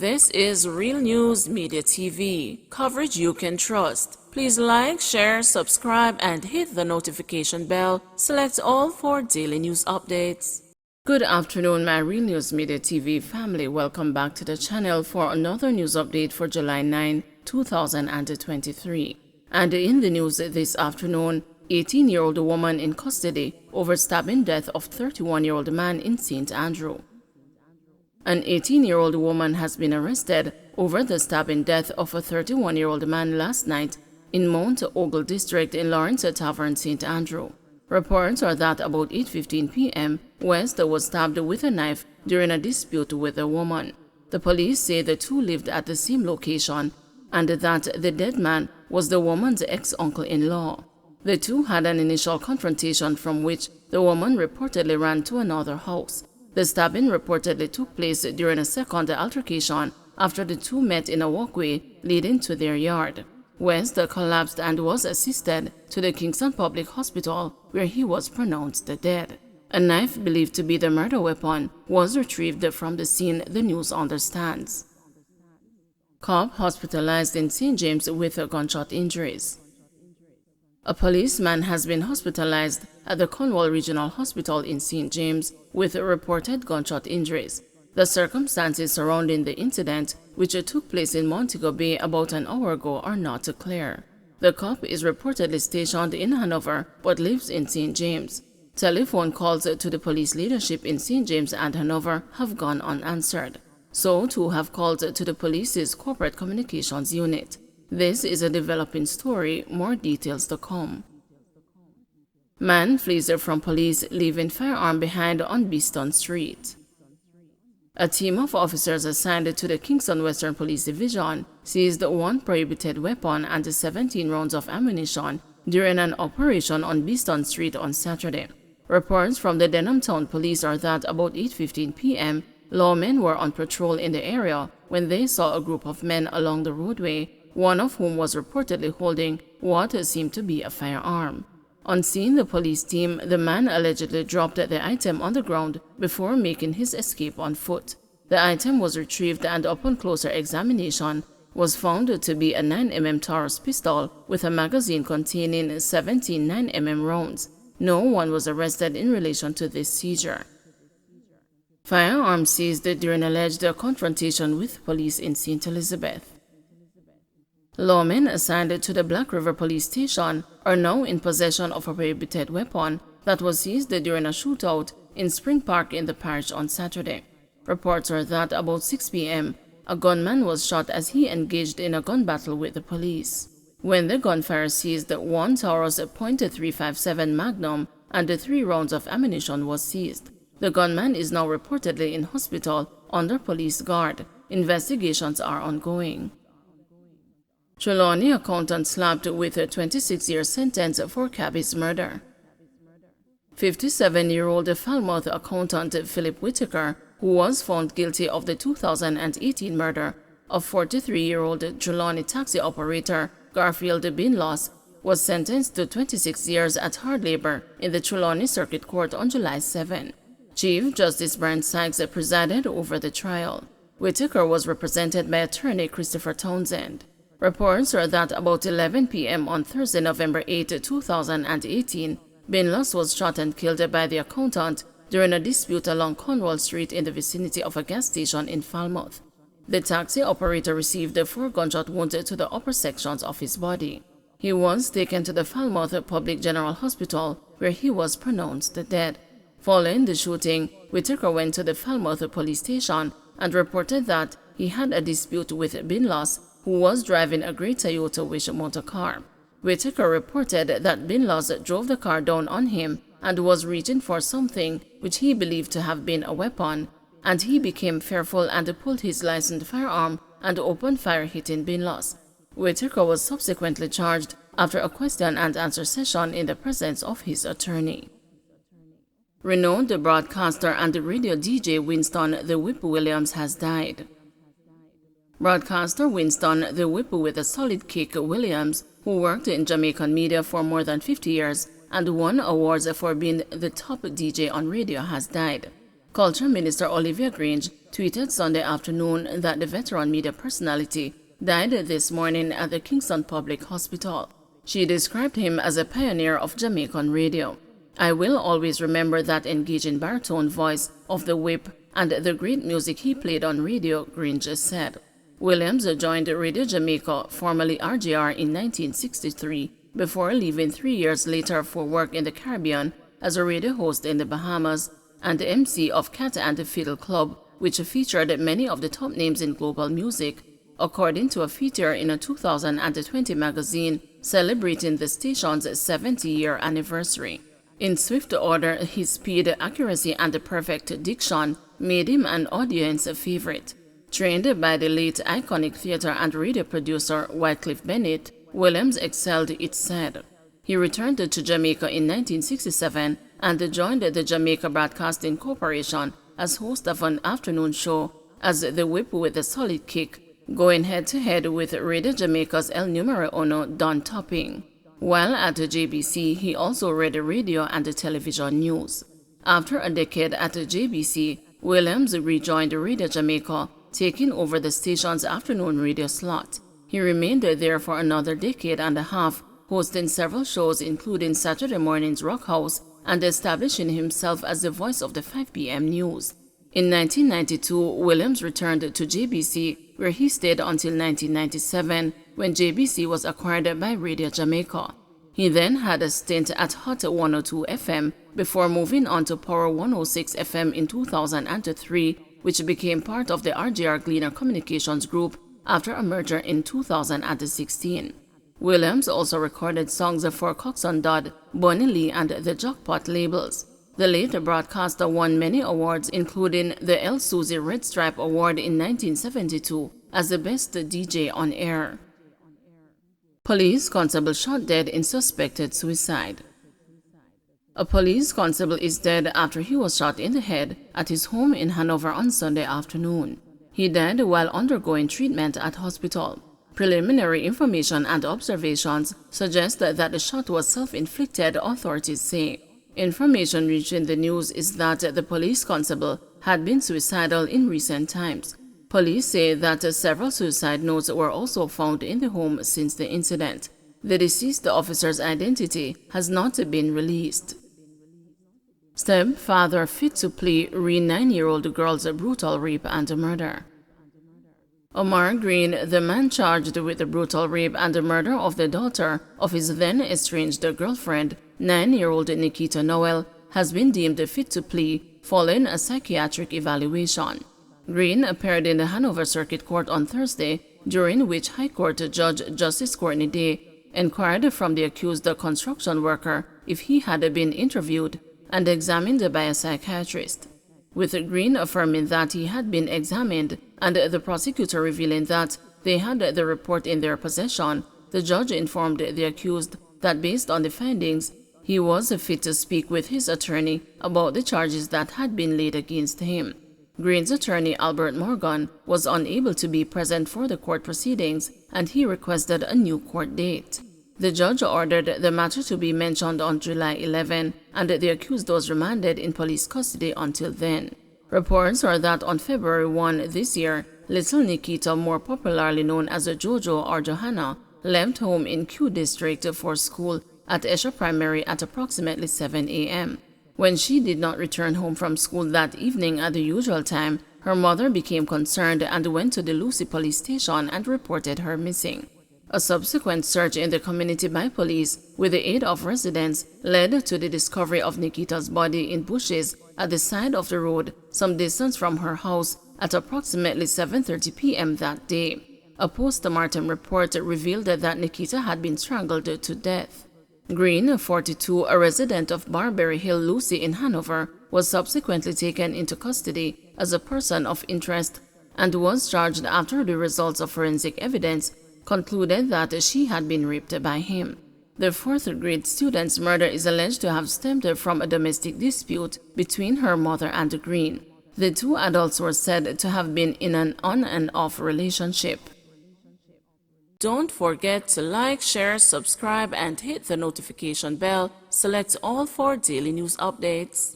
This is Real News Media TV, coverage you can trust. Please like, share, subscribe, and hit the notification bell. Select all for daily news updates. Good afternoon, my Real News Media TV family. Welcome back to the channel for another news update for July 9, 2023. And in the news this afternoon, 18-year-old woman in custody over stabbing death of 31-year-old man in St. Andrew. An 18-year-old woman has been arrested over the stabbing death of a 31-year-old man last night in Mount Ogle District in Lawrence Tavern, St. Andrew. Reports are that about 8:15 p.m., West was stabbed with a knife during a dispute with a woman. The police say the two lived at the same location and that the dead man was the woman's ex-uncle-in-law. The two had an initial confrontation from which the woman reportedly ran to another house. The stabbing reportedly took place during a second altercation after the two met in a walkway leading to their yard. West collapsed and was assisted to the Kingston Public Hospital, where he was pronounced dead. A knife believed to be the murder weapon was retrieved from the scene, the news understands. Cop hospitalized in St. James with gunshot injuries. A policeman has been hospitalized at the Cornwall Regional Hospital in St. James with reported gunshot injuries. The circumstances surrounding the incident, which took place in Montego Bay about an hour ago, are not clear. The cop is reportedly stationed in Hanover but lives in St. James. Telephone calls to the police leadership in St. James and Hanover have gone unanswered. So too have called to the police's corporate communications unit. This is a developing story, more details to come. Man flees from police, leaving firearm behind on Beeston Street. A team of officers assigned to the Kingston Western Police Division seized one prohibited weapon and 17 rounds of ammunition during an operation on Beeston Street on Saturday. Reports from the Denham Town Police are that about 8:15 p.m., lawmen were on patrol in the area when they saw a group of men along the roadway, one of whom was reportedly holding what seemed to be a firearm. On seeing the police team, the man allegedly dropped the item on the ground before making his escape on foot. The item was retrieved and upon closer examination was found to be a 9mm Taurus pistol with a magazine containing 17 9mm rounds. No one was arrested in relation to this seizure. Firearms seized during alleged confrontation with police in St. Elizabeth. Lawmen assigned to the Black River Police Station are now in possession of a prohibited weapon that was seized during a shootout in Spring Park in the parish on Saturday. Reports are that about 6 p.m., a gunman was shot as he engaged in a gun battle with the police. When the gunfire ceased, one Taurus .357 Magnum and 3 rounds of ammunition was seized. The gunman is now reportedly in hospital under police guard. Investigations are ongoing. Trelawney accountant slapped with a 26-year sentence for cabbie's murder. 57-year-old Falmouth accountant Philip Whitaker, who was found guilty of the 2018 murder of 43-year-old Trelawney taxi operator Garfield Binloss, was sentenced to 26 years at hard labor in the Trelawney Circuit Court on July 7. Chief Justice Brian Sykes presided over the trial. Whitaker was represented by attorney Christopher Townsend. Reports are that about 11 p.m. on Thursday, November 8, 2018, Binloss was shot and killed by the accountant during a dispute along Cornwall Street in the vicinity of a gas station in Falmouth. The taxi operator received 4 gunshot wounds to the upper sections of his body. He was taken to the Falmouth Public General Hospital, where he was pronounced dead. Following the shooting, Whitaker went to the Falmouth police station and reported that he had a dispute with Binloss, who was driving a gray Toyota Wish motor car. Whitaker reported that Binloss drove the car down on him and was reaching for something which he believed to have been a weapon, and he became fearful and pulled his licensed firearm and opened fire, hitting Binloss. Whitaker was subsequently charged after a question and answer session in the presence of his attorney. Renowned broadcaster and radio DJ Winston "The Whip" Williams has died. Broadcaster Winston "The Whip" with a solid kick Williams, who worked in Jamaican media for more than 50 years and won awards for being the top DJ on radio, has died. Culture Minister Olivia Grange tweeted Sunday afternoon that the veteran media personality died this morning at the Kingston Public Hospital. She described him as a pioneer of Jamaican radio. "I will always remember that engaging baritone voice of the whip and the great music he played on radio," Grange said. Williams joined Radio Jamaica, formerly RJR, in 1963 before leaving 3 years later for work in the Caribbean as a radio host in the Bahamas and MC of Cat and the Fiddle Club, which featured many of the top names in global music, according to a feature in a 2020 magazine celebrating the station's 70-year anniversary. In swift order, his speed, accuracy, and perfect diction made him an audience favorite. Trained by the late iconic theater and radio producer Wycliffe Bennett, Williams excelled, it said. He returned to Jamaica in 1967 and joined the Jamaica Broadcasting Corporation as host of an afternoon show as the Whip with a Solid Kick, going head-to-head with Radio Jamaica's El Numero Uno Don Topping. While at JBC, he also read radio and television news. After a decade at JBC, Williams rejoined Radio Jamaica, taking over the station's afternoon radio slot. He remained there for another decade and a half, hosting several shows including Saturday morning's Rock House and establishing himself as the voice of the 5 p.m. news. In 1992, Williams returned to JBC, where he stayed until 1997, when JBC was acquired by Radio Jamaica. He then had a stint at Hot 102 FM before moving on to Power 106 FM in 2003, which became part of the RJR Gleaner Communications Group after a merger in 2016. Williams also recorded songs for Coxsone Dodd, Bonnie Lee, and the Jackpot labels. The late broadcaster won many awards, including the El Suzy Red Stripe Award in 1972 as the best DJ on air. Police constable shot dead in suspected suicide. A police constable is dead after he was shot in the head at his home in Hanover on Sunday afternoon. He died while undergoing treatment at hospital. Preliminary information and observations suggest that the shot was self-inflicted, authorities say. Information reaching the news is that the police constable had been suicidal in recent times. Police say that several suicide notes were also found in the home since the incident. The deceased officer's identity has not been released. Stepfather fit to plea re 9-year-old girl's brutal rape and murder. Omar Green, the man charged with the brutal rape and the murder of the daughter of his then-estranged girlfriend, 9-year-old Nikita Noel, has been deemed fit to plea following a psychiatric evaluation. Green appeared in the Hanover Circuit Court on Thursday, during which High Court Judge Justice Courtney Day inquired from the accused construction worker if he had been interviewed and examined by a psychiatrist, with Green affirming that he had been examined and the prosecutor revealing that they had the report in their possession. The judge informed the accused that based on the findings, he was fit to speak with his attorney about the charges that had been laid against him. Green's attorney, Albert Morgan, was unable to be present for the court proceedings, and he requested a new court date. The judge ordered the matter to be mentioned on July 11, and the accused was remanded in police custody until then. Reports are that on February 1 this year, little Nikita, more popularly known as Jojo or Johanna, left home in Q District for school at Esher Primary at approximately 7 a.m. When she did not return home from school that evening at the usual time, her mother became concerned and went to the Lucy police station and reported her missing. A subsequent search in the community by police, with the aid of residents, led to the discovery of Nikita's body in bushes at the side of the road, some distance from her house, at approximately 7:30 p.m. that day. A post-mortem report revealed that Nikita had been strangled to death. Green, 42, a resident of Barberry Hill, Lucy in Hanover, was subsequently taken into custody as a person of interest and was charged after the results of forensic evidence concluded that she had been raped by him. The fourth-grade student's murder is alleged to have stemmed from a domestic dispute between her mother and Green. The two adults were said to have been in an on and off relationship. Don't forget to like, share, subscribe, and hit the notification bell. Select all for daily news updates.